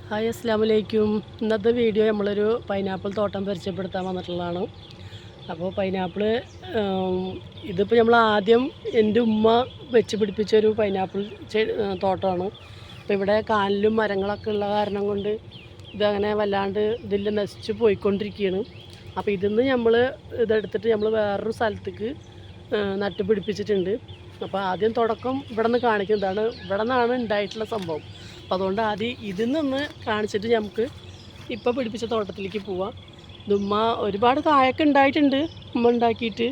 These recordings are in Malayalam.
ഹായ് അസ്സലാമലൈക്കും. ഇന്നത്തെ വീഡിയോ നമ്മളൊരു പൈനാപ്പിൾ തോട്ടം പരിചയപ്പെടുത്താൻ വന്നിട്ടുള്ളതാണ്. അപ്പോൾ പൈനാപ്പിൾ ഇതിപ്പോൾ നമ്മൾ ആദ്യം എൻ്റെ ഉമ്മ വെച്ച് പിടിപ്പിച്ചൊരു പൈനാപ്പിൾ തോട്ടമാണ്. അപ്പോൾ ഇവിടെ കാലിലും മരങ്ങളൊക്കെ ഉള്ള കാരണം കൊണ്ട് ഇതങ്ങനെ വല്ലാണ്ട് ഇതിൽ നശിച്ച് പോയിക്കൊണ്ടിരിക്കുകയാണ്. അപ്പോൾ ഇതിന്ന് നമ്മൾ ഇതെടുത്തിട്ട് നമ്മൾ വേറൊരു സ്ഥലത്തേക്ക് നട്ട് പിടിപ്പിച്ചിട്ടുണ്ട്. അപ്പോൾ ആദ്യം തുടക്കം ഇവിടെ നിന്ന് കാണിക്കുന്നതാണ്. ഇവിടെ നിന്നാണ് ഉണ്ടായിട്ടുള്ള സംഭവം. അപ്പോൾ അതുകൊണ്ട് ആദ്യം ഇതിൽ നിന്ന് കാണിച്ചിട്ട് നമുക്ക് ഇപ്പോൾ പിടിപ്പിച്ച തോട്ടത്തിലേക്ക് പോവാം. ഇതുമ്മ ഒരുപാട് കായൊക്കെ ഉണ്ടായിട്ടുണ്ട് ഉമ്മ ഉണ്ടാക്കിയിട്ട്.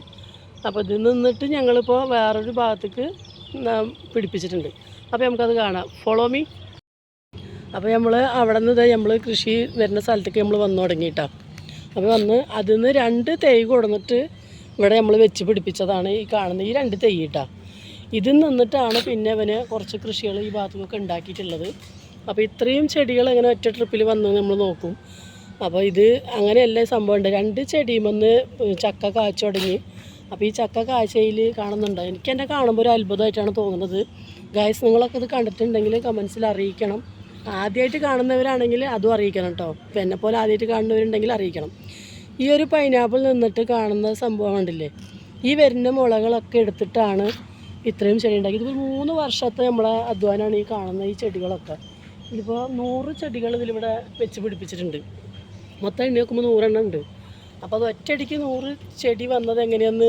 അപ്പോൾ ഇതിൽ നിന്നിട്ട് ഞങ്ങളിപ്പോൾ വേറൊരു ഭാഗത്തേക്ക് പിടിപ്പിച്ചിട്ടുണ്ട്. അപ്പോൾ നമുക്കത് കാണാം. Follow me. അപ്പോൾ നമ്മൾ അവിടെ നിന്ന് നമ്മൾ കൃഷി വരുന്ന സ്ഥലത്തേക്ക് നമ്മൾ വന്നു തുടങ്ങിയിട്ടാണ്. അപ്പോൾ വന്ന് അതിൽ നിന്ന് 2 തൈ കൊടുന്നിട്ട് ഇവിടെ നമ്മൾ വെച്ച് പിടിപ്പിച്ചതാണ് ഈ കാണുന്ന ഈ 2 തൈ ഇട്ടാണ്. ഇതിൽ നിന്നിട്ടാണ് പിന്നെ അവന് കുറച്ച് കൃഷികൾ ഈ ഭാഗത്തൊക്കെ ഉണ്ടാക്കിയിട്ടുള്ളത്. അപ്പോൾ ഇത്രയും ചെടികൾ എങ്ങനെ ഒറ്റ ട്രിപ്പിൽ വന്ന് നമ്മൾ നോക്കും. അപ്പോൾ ഇത് അങ്ങനെയല്ല സംഭവം ഉണ്ട്. 2 ചെടിയും വന്ന് ചക്ക കായ്ച്ചു തുടങ്ങി. അപ്പോൾ ഈ ചക്ക കാഴ്ചയിൽ കാണുന്നുണ്ട്. എനിക്ക് എന്നെ കാണുമ്പോൾ ഒരു അത്ഭുതമായിട്ടാണ് തോന്നുന്നത്. ഗൈസ്, നിങ്ങളൊക്കെ ഇത് കണ്ടിട്ടുണ്ടെങ്കിൽ കമൻസിൽ അറിയിക്കണം. ആദ്യമായിട്ട് കാണുന്നവരാണെങ്കിൽ അതും അറിയിക്കണം കേട്ടോ. ഇപ്പം എന്നെപ്പോലെ ആദ്യമായിട്ട് കാണുന്നവരുണ്ടെങ്കിൽ അറിയിക്കണം. ഈ ഒരു പൈനാപ്പിൾ നിന്നിട്ട് കാണുന്ന സംഭവം ഉണ്ടല്ലേ, ഈ വരുന്ന മുളകളൊക്കെ എടുത്തിട്ടാണ് ഇത്രയും ചെടി ഉണ്ടാക്കി. ഇതിപ്പോൾ 3 വർഷത്തെ നമ്മളെ അധ്വാനമാണ് ഈ കാണുന്ന ഈ ചെടികളൊക്കെ. ഇതിപ്പോൾ 100 ചെടികൾ ഇതിലിവിടെ വെച്ച് പിടിപ്പിച്ചിട്ടുണ്ട്. മൊത്തം എണ്ണി നോക്കുമ്പോൾ 100 എണ്ണം ഉണ്ട്. അപ്പോൾ അത് ഒറ്റയടിക്ക് 100 ചെടി വന്നത് എങ്ങനെയെന്ന്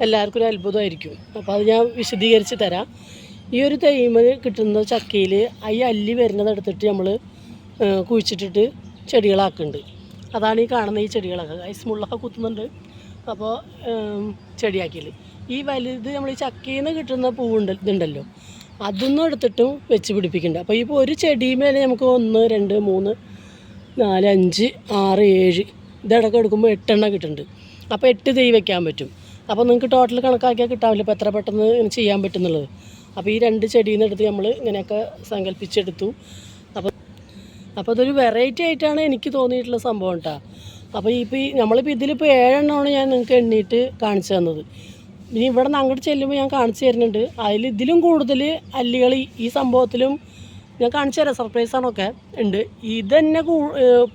എല്ലാവർക്കും ഒരു അത്ഭുതമായിരിക്കും. അപ്പോൾ അത് ഞാൻ വിശദീകരിച്ച് തരാം. ഈ ഒരു തൈമ കിട്ടുന്ന ചക്കയിൽ ഈ അല്ലി വരുന്നതെടുത്തിട്ട് നമ്മൾ കുഴിച്ചിട്ടിട്ട് ചെടികളാക്കുന്നുണ്ട്. അതാണ് ഈ കാണുന്ന ഈ ചെടികളൊക്കെ. ഐസ് മുള്ളൊക്കെ കുത്തുന്നുണ്ട്. അപ്പോൾ ചെടിയാക്കിയിൽ ഈ വലുത് നമ്മൾ ഈ ചക്കയിൽ നിന്ന് കിട്ടുന്ന ഇതുണ്ടല്ലോ, അതൊന്നും എടുത്തിട്ടും വെച്ച് പിടിപ്പിക്കുന്നുണ്ട്. അപ്പോൾ ഇപ്പോൾ ഒരു ചെടിമേലെ നമുക്ക് 1 2 3 4 5 6 7 ഇതടക്കം എടുക്കുമ്പോൾ 8 എണ്ണം കിട്ടുന്നുണ്ട്. അപ്പോൾ 8 തൈ വയ്ക്കാൻ പറ്റും. അപ്പോൾ നിങ്ങൾക്ക് ടോട്ടൽ കണക്കാക്കിയാൽ കിട്ടാവില്ല ഇപ്പോൾ എത്ര പെട്ടെന്ന് ചെയ്യാൻ പറ്റുന്നുള്ളത്. അപ്പോൾ ഈ 2 ചെടിയിൽ നിന്ന് എടുത്ത് നമ്മൾ ഇങ്ങനെയൊക്കെ സങ്കല്പിച്ചെടുത്തു. അപ്പോൾ അതൊരു വെറൈറ്റി ആയിട്ടാണ് എനിക്ക് തോന്നിയിട്ടുള്ള സംഭവം കേട്ടോ. അപ്പോൾ നമ്മളിപ്പോൾ ഇതിലിപ്പോൾ 7 എണ്ണമാണ് ഞാൻ നിങ്ങൾക്ക് എണ്ണിയിട്ട് കാണിച്ചു തന്നത്. ഇനി ഇവിടെ നിന്ന് അങ്ങോട്ട് ചെല്ലുമ്പോൾ ഞാൻ കാണിച്ചു തരുന്നുണ്ട്. ഇതിലും കൂടുതൽ അല്ലികൾ ഈ സംഭവത്തിലും ഞാൻ കാണിച്ചു തരാം. സർപ്രൈസാണൊക്കെ ഉണ്ട്. ഇതന്നെ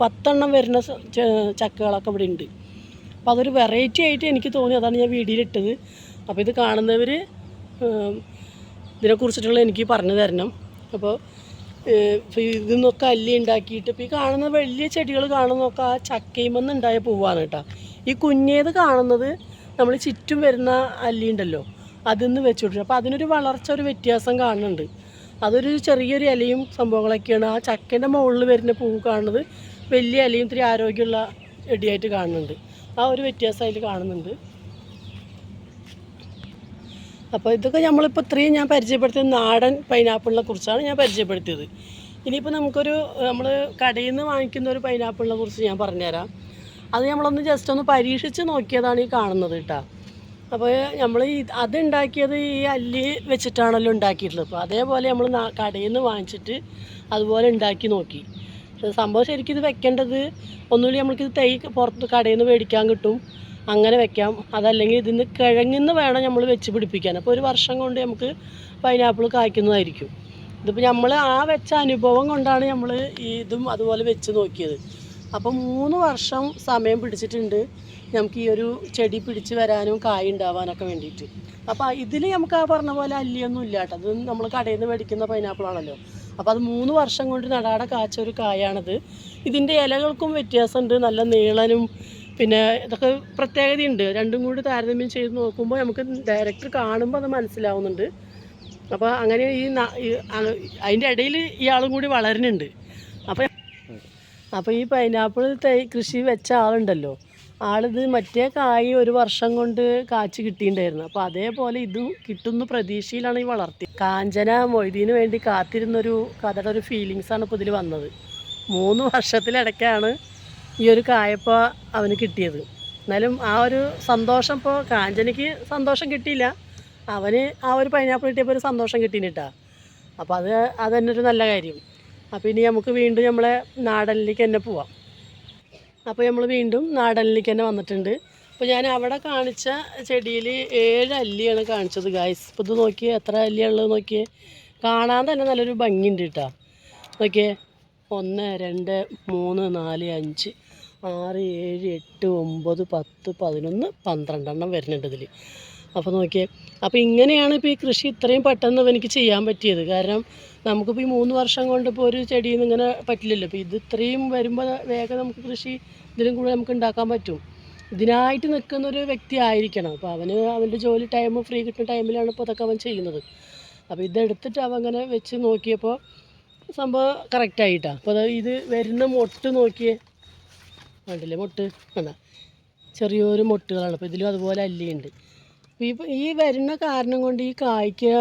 10 എണ്ണം വരുന്ന ചക്കകളൊക്കെ ഇവിടെ ഉണ്ട്. അപ്പോൾ അതൊരു വെറൈറ്റി ആയിട്ട് എനിക്ക് തോന്നി. അതാണ് ഞാൻ വീഡിയോയിലിട്ടത്. അപ്പോൾ ഇത് കാണുന്നവർ ഇതിനെക്കുറിച്ചിട്ടുള്ള എനിക്ക് പറഞ്ഞു തരണം. അപ്പോൾ ഇതിൽ നിന്നൊക്കെ അല്ലി ഉണ്ടാക്കിയിട്ട് ഇപ്പോൾ ഈ കാണുന്ന വലിയ ചെടികൾ കാണുന്നതൊക്കെ ആ ചക്കയുമെന്ന് ഉണ്ടായ പൂവാണ് കേട്ടോ. ഈ കുഞ്ഞേത് കാണുന്നത് നമ്മൾ ചുറ്റും വരുന്ന അല്ലി ഉണ്ടല്ലോ, അതിൽ നിന്ന് വെച്ച് കൊടുക്കും. അപ്പോൾ അതിനൊരു വളർച്ച ഒരു വ്യത്യാസം കാണുന്നുണ്ട്. അതൊരു ചെറിയൊരു ഇലയും സംഭവങ്ങളൊക്കെയാണ്. ആ ചക്കേൻ്റെ മുകളിൽ വരുന്ന പൂവ് കാണുന്നത് വലിയ ഇലയും ഇത്തിരി ആരോഗ്യമുള്ള ചെടിയായിട്ട് കാണുന്നുണ്ട്. ആ ഒരു വ്യത്യാസം അതിൽ കാണുന്നുണ്ട്. അപ്പോൾ ഇതൊക്കെ നമ്മളിപ്പോൾ ഇത്രയും ഞാൻ പരിചയപ്പെടുത്തിയത് നാടൻ പൈനാപ്പിളിനെ കുറിച്ചാണ് ഞാൻ പരിചയപ്പെടുത്തിയത്. ഇനിയിപ്പോൾ നമ്മൾ കടയിൽ നിന്ന് വാങ്ങിക്കുന്ന ഒരു പൈനാപ്പിളിനെ കുറിച്ച് ഞാൻ പറഞ്ഞുതരാം. അത് നമ്മളൊന്ന് ജസ്റ്റ് ഒന്ന് പരീക്ഷിച്ച് നോക്കിയതാണ് ഈ കാണുന്നത് കേട്ടോ. അപ്പോൾ നമ്മൾ അതുണ്ടാക്കിയത് ഈ അല്ലി വെച്ചിട്ടാണല്ലോ ഉണ്ടാക്കിയിട്ടുള്ളത്. അപ്പോൾ അതേപോലെ നമ്മൾ കടയിൽ നിന്ന് വാങ്ങിച്ചിട്ട് അതുപോലെ ഉണ്ടാക്കി നോക്കി. സംഭവം ശരിക്കും ഇത് വെക്കേണ്ടത് ഒന്നുമില്ല, നമ്മൾക്കിത് തൈ പുറത്ത് കടയിൽ നിന്ന് മേടിക്കാൻ കിട്ടും, അങ്ങനെ വെക്കാം. അതല്ലെങ്കിൽ ഇതിന് കിഴങ്ങിന്ന് വേണം നമ്മൾ വെച്ച് പിടിപ്പിക്കാൻ. അപ്പോൾ 1 വർഷം കൊണ്ട് നമുക്ക് പൈനാപ്പിൾ കായ്ക്കുന്നതായിരിക്കും. ഇതിപ്പോൾ നമ്മൾ ആ വെച്ച അനുഭവം കൊണ്ടാണ് നമ്മൾ ഇതും അതുപോലെ വെച്ച് നോക്കിയത്. അപ്പോൾ 3 വർഷം സമയം പിടിച്ചിട്ടുണ്ട് നമുക്ക് ഈ ഒരു ചെടി പിടിച്ച് വരാനും കായ് ഉണ്ടാവാനൊക്കെ വേണ്ടിയിട്ട്. അപ്പോൾ ഇതിൽ നമുക്ക് ആ പറഞ്ഞ പോലെ അല്ലിയൊന്നും ഇല്ല കേട്ടോ. അത് നമ്മൾ കടയിൽ നിന്ന് മേടിക്കുന്ന പൈനാപ്പിളാണല്ലോ. അപ്പോൾ അത് 3 വർഷം കൊണ്ട് നടാടെ കാച്ച ഒരു കായാണത്. ഇതിൻ്റെ ഇലകൾക്കും വ്യത്യാസമുണ്ട്, നല്ല നീളനും പിന്നെ ഇതൊക്കെ പ്രത്യേകതയുണ്ട്. രണ്ടും കൂടി താരതമ്യം ചെയ്ത് നോക്കുമ്പോൾ നമുക്ക് ഡയറക്റ്റ് കാണുമ്പോൾ അത് മനസ്സിലാവുന്നുണ്ട്. അപ്പോൾ അങ്ങനെ അതിൻ്റെ ഇടയിൽ ഇയാളും കൂടി വളരുന്നുണ്ട്. അപ്പോൾ ഈ പൈനാപ്പിൾ തൈ കൃഷി വെച്ച ആളുണ്ടല്ലോ, ആളിത് മറ്റേ കായ് 1 വർഷം കൊണ്ട് കാച്ച് കിട്ടിയിട്ടുണ്ടായിരുന്നു. അപ്പോൾ അതേപോലെ ഇതും കിട്ടുന്ന പ്രതീക്ഷയിലാണ് ഈ വളർത്തി. കാഞ്ചന മൊയ്തീന് വേണ്ടി കാത്തിരുന്നൊരു കഥയുടെ ഒരു ഫീലിങ്സാണ് ഇപ്പോൾ ഇതിൽ വന്നത്. 3 വർഷത്തിലിടയ്ക്കാണ് ഈ ഒരു കായപ്പോൾ അവന് കിട്ടിയത്. എന്നാലും ആ ഒരു സന്തോഷം, ഇപ്പോൾ കാഞ്ചനയ്ക്ക് സന്തോഷം കിട്ടിയില്ല, അവന് ആ ഒരു പൈനാപ്പിൾ കിട്ടിയപ്പോൾ ഒരു സന്തോഷം കിട്ടിയിട്ടാ. അപ്പോൾ അത് തന്നെ ഒരു നല്ല കാര്യം. അപ്പോൾ ഇനി നമുക്ക് വീണ്ടും നമ്മളെ നാടനിലേക്ക് തന്നെ പോവാം. അപ്പോൾ നമ്മൾ വീണ്ടും നാടനിലേക്ക് തന്നെ വന്നിട്ടുണ്ട്. അപ്പോൾ ഞാൻ അവിടെ കാണിച്ച ചെടിയിൽ 7 അല്ലിയാണ് കാണിച്ചത് ഗായ്സ്. ഇപ്പോൾ ഇത് നോക്കിയേ, എത്ര അല്ലിയുള്ളത് നോക്കിയേ. കാണാൻ തന്നെ നല്ലൊരു ഭംഗിയുണ്ട് കേട്ടോ. നോക്കിയേ, 1 2 3 4 5 6 7 8 9 10 11 12 വരുന്നുണ്ട് ഇതിൽ. അപ്പോൾ നോക്കിയേ, അപ്പോൾ ഇങ്ങനെയാണ് ഇപ്പോൾ ഈ കൃഷി ഇത്രയും പെട്ടെന്ന് എനിക്ക് ചെയ്യാൻ പറ്റിയത്. കാരണം നമുക്കിപ്പോൾ ഈ 3 വർഷം കൊണ്ട് ഇപ്പോൾ ഒരു ചെടിയിൽ നിന്ന് ഇങ്ങനെ പറ്റില്ലല്ലോ. ഇപ്പോൾ ഇത് ഇത്രയും വരുമ്പോൾ വേഗം നമുക്ക് കൃഷി ഇതിലും കൂടെ നമുക്ക് ഉണ്ടാക്കാൻ പറ്റും. ഇതിനായിട്ട് നിൽക്കുന്നൊരു വ്യക്തി ആയിരിക്കണം. അപ്പോൾ അവൻ്റെ ജോലി ടൈം ഫ്രീ കിട്ടുന്ന ടൈമിലാണ് ഇപ്പോൾ അതൊക്കെ അവൻ ചെയ്യുന്നത്. അപ്പോൾ ഇതെടുത്തിട്ട് അവൻ അങ്ങനെ വെച്ച് നോക്കിയപ്പോൾ സംഭവം കറക്റ്റായിട്ടാണ്. അപ്പോൾ ഇത് വരുന്ന മൊട്ട് നോക്കിയേ, കണ്ടില്ലേ മൊട്ട് കണ്ട, ചെറിയൊരു മൊട്ടുകളാണ്. അപ്പോൾ ഇതിലും അതുപോലെ അല്ലിയുണ്ട്. അപ്പോൾ ഈ വരുന്ന കാരണം കൊണ്ട് ഈ കായ്ക്ക്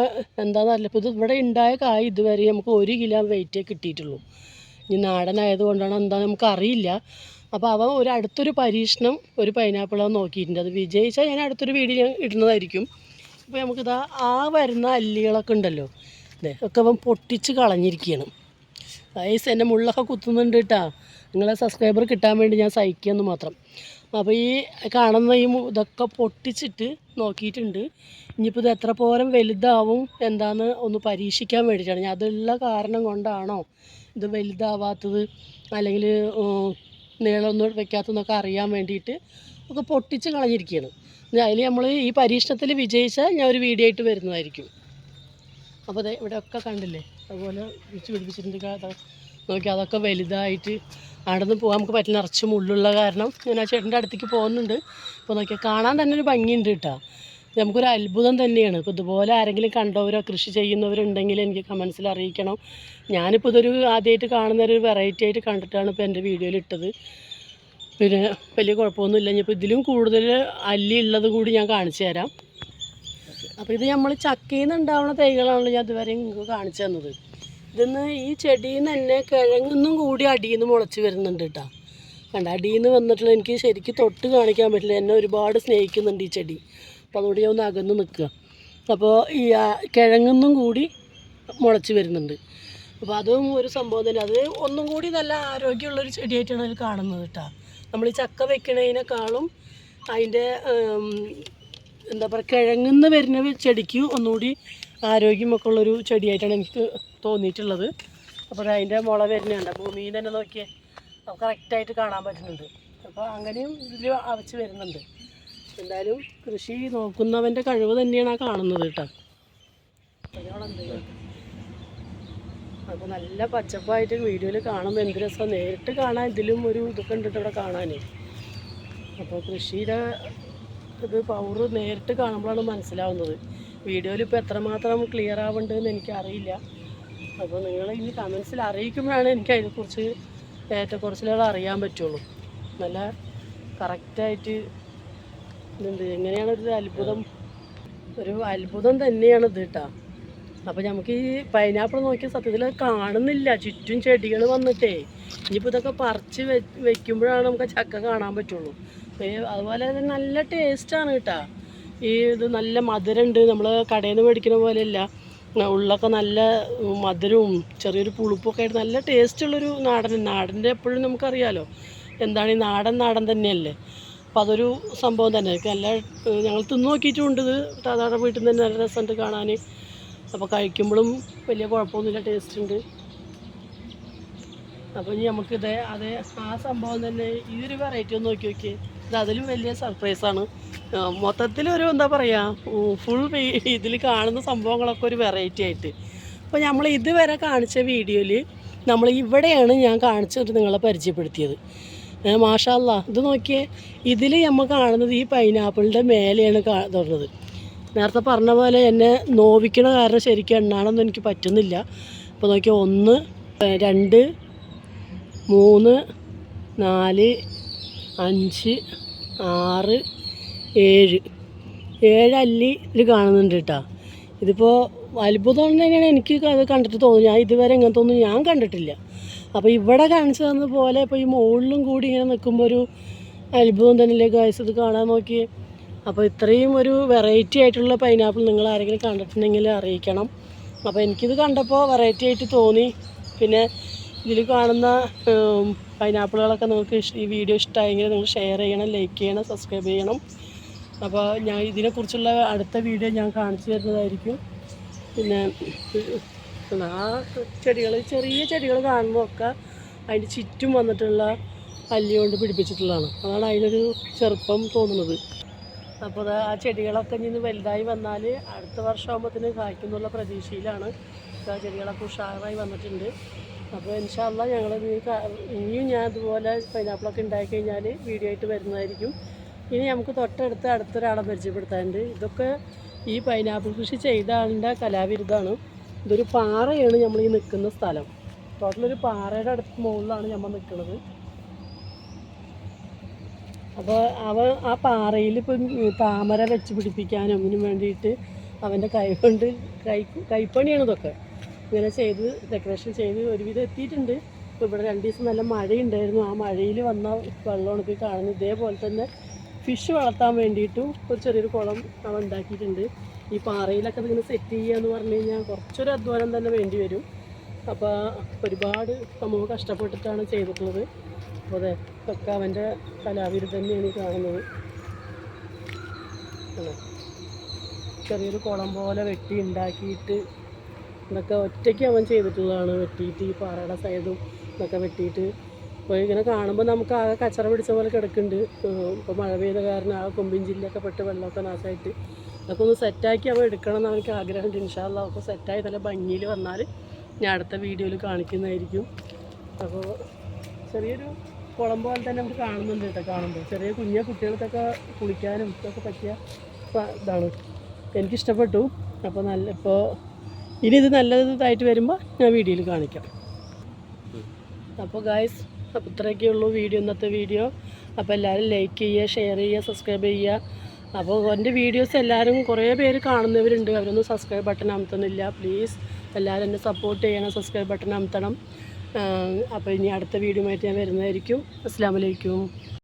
എന്താണെന്നറിയില്ല. ഇപ്പോൾ ഇത് ഇവിടെ ഉണ്ടായ കായ് ഇതുവരെ നമുക്ക് 1 കിലോ വെയിറ്റേ കിട്ടിയിട്ടുള്ളൂ. ഇനി നാടനായതുകൊണ്ടാണോ എന്താണെന്ന് നമുക്കറിയില്ല. അപ്പോൾ അവൻ അടുത്തൊരു പരീക്ഷണം ഒരു പൈനാപ്പിൾ അവൻ നോക്കിയിട്ടുണ്ട്. അത് വിജയിച്ചാൽ ഞാൻ അടുത്തൊരു വീഡിയോ ഇടുന്നതായിരിക്കും. അപ്പോൾ നമുക്കിതാ വരുന്ന അല്ലികളൊക്കെ ഉണ്ടല്ലോ, അതെ ഒക്കെ അവൻ പൊട്ടിച്ച് കളഞ്ഞിരിക്കുകയാണ്. എൻ്റെ മുള്ളൊക്കെ കുത്തുന്നുണ്ട് കേട്ടോ. നിങ്ങളെ സബ്സ്ക്രൈബർ കിട്ടാൻ വേണ്ടി ഞാൻ സഹിക്കുമെന്ന് മാത്രം. അപ്പോൾ ഈ കാണുന്ന ഇതൊക്കെ പൊട്ടിച്ചിട്ട് നോക്കിയിട്ടുണ്ട്. ഇനിയിപ്പോൾ ഇത് എത്ര പോരം വലുതാവും എന്താണെന്ന് ഒന്ന് പരീക്ഷിക്കാൻ വേണ്ടിയിട്ടാണ്. ഞാൻ അതുള്ള കാരണം കൊണ്ടാണോ ഇത് വലുതാവാത്തത് അല്ലെങ്കിൽ നീളമൊന്നും വെക്കാത്തതെന്നൊക്കെ അറിയാൻ വേണ്ടിയിട്ട് ഒക്കെ പൊട്ടിച്ച് കളഞ്ഞിരിക്കുകയാണ്. അതിൽ നമ്മൾ ഈ പരീക്ഷണത്തിൽ വിജയിച്ചാൽ ഞാൻ ഒരു വീഡിയോ ആയിട്ട് വരുന്നതായിരിക്കും. അപ്പോൾ അതെ ഇവിടെയൊക്കെ കണ്ടില്ലേ, അതുപോലെ പിടിപ്പിച്ചിട്ടുണ്ട്. നോക്കി അതൊക്കെ വലുതായിട്ട് നടന്ന് പോകാൻ നമുക്ക് പറ്റില്ല, നിറച്ച് മുള്ളുള്ള കാരണം ഞാൻ ആ ചേട്ടൻ്റെ അടുത്തേക്ക് പോകുന്നുണ്ട്. അപ്പോൾ നോക്കിയാൽ കാണാൻ തന്നെ ഒരു ഭംഗിയുണ്ട് കേട്ടോ. നമുക്കൊരു അത്ഭുതം തന്നെയാണ്. ഇപ്പോൾ ഇതുപോലെ ആരെങ്കിലും കണ്ടവരോ കൃഷി ചെയ്യുന്നവരുണ്ടെങ്കിൽ എനിക്ക് കമൻസിൽ അറിയിക്കണം. ഞാനിപ്പോൾ ഇതൊരു ആദ്യമായിട്ട് കാണുന്നൊരു വെറൈറ്റി ആയിട്ട് കണ്ടിട്ടാണ് ഇപ്പോൾ എൻ്റെ വീഡിയോയിൽ ഇട്ടത്. പിന്നെ വലിയ കുഴപ്പമൊന്നുമില്ല. ഇനിയിപ്പോൾ ഇതിലും കൂടുതൽ അല്ലി ഉള്ളത് കൂടി ഞാൻ കാണിച്ചു തരാം. അപ്പോൾ ഇത് നമ്മൾ ചക്കയിൽ നിന്ന് ഉണ്ടാവുന്ന തൈകളാണല്ലോ ഞാൻ ഇതുവരെ നിങ്ങൾക്ക് കാണിച്ചു തന്നത്. ഇതിന്ന് ഈ ചെടിയിൽ നിന്ന് തന്നെ കിഴങ്ങൊന്നും കൂടി അടിയിൽ നിന്ന് മുളച്ച് വരുന്നുണ്ട് കേട്ടോ. കണ്ട അടിയിൽ നിന്ന് വന്നിട്ടുള്ള എനിക്ക് ശരിക്കും തൊട്ട് കാണിക്കാൻ പറ്റില്ല. എന്നെ ഒരുപാട് സ്നേഹിക്കുന്നുണ്ട് ഈ ചെടി. അപ്പോൾ അതുകൊണ്ട് ഞാൻ ഒന്ന് അകന്ന് നിൽക്കുക. അപ്പോൾ ഈ കിഴങ്ങൊന്നും കൂടി മുളച്ച് വരുന്നുണ്ട്. അപ്പോൾ അതും ഒരു സംഭവം തന്നെ. അത് ഒന്നും കൂടി നല്ല ആരോഗ്യമുള്ളൊരു ചെടിയായിട്ടാണ് അതിൽ കാണുന്നത് കേട്ടോ. നമ്മൾ ഈ ചക്ക വെക്കണതിനേക്കാളും അതിൻ്റെ എന്താ പറയുക കിഴങ്ങുന്ന് വരുന്ന ചെടിക്ക് ഒന്നുകൂടി ആരോഗ്യമൊക്കെ ഉള്ളൊരു ചെടിയായിട്ടാണ് എനിക്ക് തോന്നിയിട്ടുള്ളത്. അപ്പോൾ അതിൻ്റെ മുള വരുന്നുണ്ട്, ഭൂമിയിൽ തന്നെ നോക്കിയേ കറക്റ്റായിട്ട് കാണാൻ പറ്റുന്നുണ്ട്. അപ്പോൾ അങ്ങനെയും ഇതിൽ അവച്ച് വരുന്നുണ്ട്. എന്തായാലും കൃഷി നോക്കുന്നവൻ്റെ കഴിവ് തന്നെയാണ് ആ കാണുന്നത് കേട്ടോ. അപ്പോൾ നല്ല പച്ചപ്പായിട്ട് വീഡിയോയിൽ കാണുമ്പോൾ എന്ത് രസമാണ്. നേരിട്ട് കാണാൻ ഇതിലും ഒരു ഇതൊക്കെ ഉണ്ട് ഇവിടെ കാണാൻ. അപ്പോൾ കൃഷിയുടെ ഇത് പവർ നേരിട്ട് കാണുമ്പോഴാണ് മനസ്സിലാവുന്നത്. വീഡിയോയിൽ ഇപ്പോൾ എത്രമാത്രം ക്ലിയർ ആവുന്നുണ്ടെന്ന് എനിക്കറിയില്ല. അപ്പോൾ നിങ്ങൾ ഇനി കമൻസിൽ അറിയിക്കുമ്പോഴാണ് എനിക്ക് അതിനെക്കുറിച്ച് ഏറ്റക്കുറച്ചിലുകൾ അറിയാൻ പറ്റുള്ളൂ. നല്ല കറക്റ്റായിട്ട് ഇതുണ്ട്. എങ്ങനെയാണ് ഒരു അത്ഭുതം തന്നെയാണ് ഇത് കേട്ടോ. അപ്പോൾ നമുക്ക് ഈ പൈനാപ്പിൾ നോക്കിയ സത്യത്തിൽ കാണുന്നില്ല, ചുറ്റും ചെടികൾ വന്നിട്ടേ. ഇനിയിപ്പോൾ ഇതൊക്കെ പറിച്ച് വെക്കുമ്പോഴാണ് നമുക്ക് ചക്ക കാണാൻ പറ്റുള്ളൂ. അതുപോലെ തന്നെ നല്ല ടേസ്റ്റാണ് കേട്ടോ. ഇത് നല്ല മധുരമുണ്ട്. നമ്മൾ കടയിൽ നിന്ന് മേടിക്കുന്ന പോലെയല്ല, ഉള്ളൊക്കെ നല്ല മധുരവും ചെറിയൊരു പുളിപ്പൊക്കെ ആയിട്ട് നല്ല ടേസ്റ്റുള്ളൊരു നാടൻ്റെ എപ്പോഴും നമുക്കറിയാമല്ലോ എന്താണ് ഈ നാടൻ തന്നെയല്ലേ. അപ്പോൾ അതൊരു സംഭവം തന്നെ. നല്ല ഞങ്ങൾ തിന്ന് നോക്കിയിട്ടുമുണ്ട്. ഇത് സാധാരണ വീട്ടിൽ നിന്ന് തന്നെ നല്ല രസമുണ്ട് കാണാൻ. അപ്പോൾ കഴിക്കുമ്പോഴും വലിയ കുഴപ്പമൊന്നുമില്ല, ടേസ്റ്റ് ഉണ്ട്. അപ്പോൾ ഇനി നമുക്കിത് ആ സംഭവം തന്നെ ഈ ഒരു വെറൈറ്റി ഒന്ന് നോക്കിയേ. ഇത് അതിലും വലിയ സർപ്രൈസാണ്. മൊത്തത്തിലൊരു എന്താ പറയുക ഫുൾ ഇതിൽ കാണുന്ന സംഭവങ്ങളൊക്കെ ഒരു വെറൈറ്റി ആയിട്ട്. അപ്പോൾ നമ്മൾ ഇതുവരെ കാണിച്ച വീഡിയോയിൽ നമ്മൾ ഇവിടെയാണ് ഞാൻ കാണിച്ചിട്ട് നിങ്ങളെ പരിചയപ്പെടുത്തിയത്. മാഷാ അല്ലാ, ഇത് നോക്കിയേ. ഇതിൽ നമ്മൾ കാണുന്നത് ഈ പൈനാപ്പിളിൻ്റെ മേലെയാണ് തുടങ്ങുന്നത്. നേരത്തെ പറഞ്ഞ പോലെ എന്നെ നോവിക്കണ കാരണം ശരിക്കും എണ്ണാണെന്ന് എനിക്ക് പറ്റുന്നില്ല. അപ്പോൾ നോക്കിയാൽ 1 2 3 4 5 6 7 അല്ലി ഇതിൽ കാണുന്നുണ്ട് കേട്ടോ. ഇതിപ്പോൾ അത്ഭുതം തന്നെയാണ് എനിക്ക് അത് കണ്ടിട്ട് തോന്നുന്നു. ഞാൻ ഇതുവരെ ഇങ്ങനത്തെ ഒന്നും ഞാൻ കണ്ടിട്ടില്ല. അപ്പോൾ ഇവിടെ കാണിച്ചു തന്ന പോലെ ഇപ്പോൾ ഈ മുകളിലും കൂടി ഇങ്ങനെ നിൽക്കുമ്പോൾ ഒരു അത്ഭുതം തന്നെയല്ലേ ഗായ്സ് ഇത് കാണാൻ നോക്കി. അപ്പോൾ ഇത്രയും ഒരു വെറൈറ്റി ആയിട്ടുള്ള പൈനാപ്പിൾ നിങ്ങൾ ആരെങ്കിലും കണ്ടിട്ടുണ്ടെങ്കിൽ അറിയിക്കണം. അപ്പോൾ എനിക്കിത് കണ്ടപ്പോൾ വെറൈറ്റി ആയിട്ട് തോന്നി. പിന്നെ ഇതിൽ കാണുന്ന പൈനാപ്പിളുകളൊക്കെ നിങ്ങൾക്ക് ഈ വീഡിയോ ഇഷ്ടമായെങ്കിൽ നിങ്ങൾ ഷെയർ ചെയ്യണം, ലൈക്ക് ചെയ്യണം, സബ്സ്ക്രൈബ് ചെയ്യണം. അപ്പോൾ ഞാൻ ഇതിനെക്കുറിച്ചുള്ള അടുത്ത വീഡിയോ ഞാൻ കാണിച്ചു തരുന്നതായിരിക്കും. പിന്നെ ആ ചെറിയ ചെടികൾ കാണുമ്പോൾ ഒക്കെ അതിൻ്റെ ചുറ്റും വന്നിട്ടുള്ള അല്ലി കൊണ്ട് പിടിപ്പിച്ചിട്ടുള്ളതാണ്. അതാണ് അതിനൊരു ചെറുപ്പം തോന്നുന്നത്. അപ്പോൾ ആ ചെടികളൊക്കെ ഇനി വലുതായി വന്നാൽ അടുത്ത വർഷമാകുമ്പോഴത്തേന് കായ്ക്കുന്നുള്ള പ്രതീക്ഷയിലാണ്. ആ ചെടികളൊക്കെ ഉഷാറായി വന്നിട്ടുണ്ട്. അപ്പോൾ ഇൻഷാ അല്ലാ ഞങ്ങൾ ഇനിയും ഞാൻ അതുപോലെ പൈനാപ്പിളൊക്കെ ഉണ്ടായിക്കഴിഞ്ഞാൽ വീഡിയോ ആയിട്ട് വരുന്നതായിരിക്കും. ഇനി നമുക്ക് തൊട്ടടുത്ത് അടുത്തൊരാളെ പരിചയപ്പെടുത്താനുണ്ട്. ഇതൊക്കെ ഈ പൈനാപ്പിൾ കൃഷി ചെയ്ത ആളുടെ കലാവിരുദ്ധാണ്. ഇതൊരു പാറയാണ് നമ്മൾ ഈ നിൽക്കുന്ന സ്ഥലം. ടോട്ടലൊരു പാറയുടെ മുകളിലാണ് നമ്മൾ നിൽക്കുന്നത്. അപ്പോൾ ആ പാറയിൽ ഇപ്പം താമര വെച്ച് പിടിപ്പിക്കാനും ഇതിനും വേണ്ടിയിട്ട് അവൻ്റെ കൈപ്പണിയാണ് ഇതൊക്കെ. ഇങ്ങനെ ചെയ്ത് ഡെക്കറേഷൻ ചെയ്ത് ഒരുവിധം എത്തിയിട്ടുണ്ട്. ഇപ്പോൾ ഇവിടെ 2 ദിവസം നല്ല മഴയുണ്ടായിരുന്നു. ആ മഴയിൽ വന്ന വെള്ളമാണ് ഇപ്പോൾ കാണുന്നത്. ഇതേപോലെ തന്നെ ഫിഷ് വളർത്താൻ വേണ്ടിയിട്ടും ഒരു ചെറിയൊരു കുളം അവൻ ഉണ്ടാക്കിയിട്ടുണ്ട്. ഈ പാറയിലൊക്കെ ഇതിങ്ങനെ സെറ്റ് ചെയ്യുക എന്ന് പറഞ്ഞു കഴിഞ്ഞാൽ കുറച്ചൊരു അധ്വാനം തന്നെ വേണ്ടി വരും. അപ്പോൾ ഒരുപാട് സമൂഹം കഷ്ടപ്പെട്ടിട്ടാണ് ചെയ്തിട്ടുള്ളത്. അപ്പോൾ അതെ ഒക്കെ അവൻ്റെ കലാവിരുദ്ധം തന്നെയാണ് ഈ കാണുന്നത്. ചെറിയൊരു കുളം പോലെ വെട്ടി ഉണ്ടാക്കിയിട്ട് ഇതൊക്കെ ഒറ്റയ്ക്ക് അവൻ ചെയ്തിട്ടുള്ളതാണ്. വെട്ടിയിട്ട് ഈ പാറയുടെ സൈഡും ഇതൊക്കെ വെട്ടിയിട്ട് അപ്പോൾ ഇങ്ങനെ കാണുമ്പോൾ നമുക്ക് ആകെ കച്ചറ പിടിച്ച പോലെ കിടക്കുന്നുണ്ട്. ഇപ്പോൾ മഴ പെയ്ത കാരണം ആ കൊമ്പിൻ ജില്ലയൊക്കെ പെട്ട് വെള്ളമൊക്കെ നാശമായിട്ട് അതൊക്കെ ഒന്ന് സെറ്റാക്കി അവൻ എടുക്കണം എന്ന് അവർക്ക് ആഗ്രഹമുണ്ട്. ഇൻഷാ അല്ലാ അപ്പോൾ സെറ്റായി നല്ല ഭംഗിയിൽ വന്നാൽ ഞാൻ അടുത്ത വീഡിയോയിൽ കാണിക്കുന്നതായിരിക്കും. അപ്പോൾ ചെറിയൊരു കുളം പോലെ തന്നെ നമുക്ക് കാണുന്നുണ്ട് കേട്ടോ. കാണുമ്പോൾ ചെറിയ കുട്ടികൾക്കൊക്കെ കുളിക്കാനും ഇതൊക്കെ പറ്റിയ ഇതാണ്. എനിക്കിഷ്ടപ്പെട്ടു. അപ്പോൾ ഇനി ഇത് നല്ലതായിട്ട് വരുമ്പോൾ ഞാൻ വീഡിയോയിൽ കാണിക്കാം. അപ്പോൾ ഗായ്സ്, അപ്പോൾ ഇത്രയൊക്കെ ഉള്ളൂ ഇന്നത്തെ വീഡിയോ. അപ്പോൾ എല്ലാവരും ലൈക്ക് ചെയ്യുക, ഷെയർ ചെയ്യുക, സബ്സ്ക്രൈബ് ചെയ്യുക. അപ്പോൾ എൻ്റെ വീഡിയോസ് എല്ലാവരും കുറേ പേര് കാണുന്നവരുണ്ട്. അവരൊന്നും സബ്സ്ക്രൈബ് ബട്ടൺ അമർത്തുന്നില്ല. പ്ലീസ് എല്ലാവരും എന്നെ സപ്പോർട്ട് ചെയ്യണം, സബ്സ്ക്രൈബ് ബട്ടൺ അമർത്തണം. അപ്പോൾ ഇനി അടുത്ത വീഡിയോ ആയിട്ട് ഞാൻ വരുന്നതായിരിക്കും. അസ്സലാമു അലൈക്കും.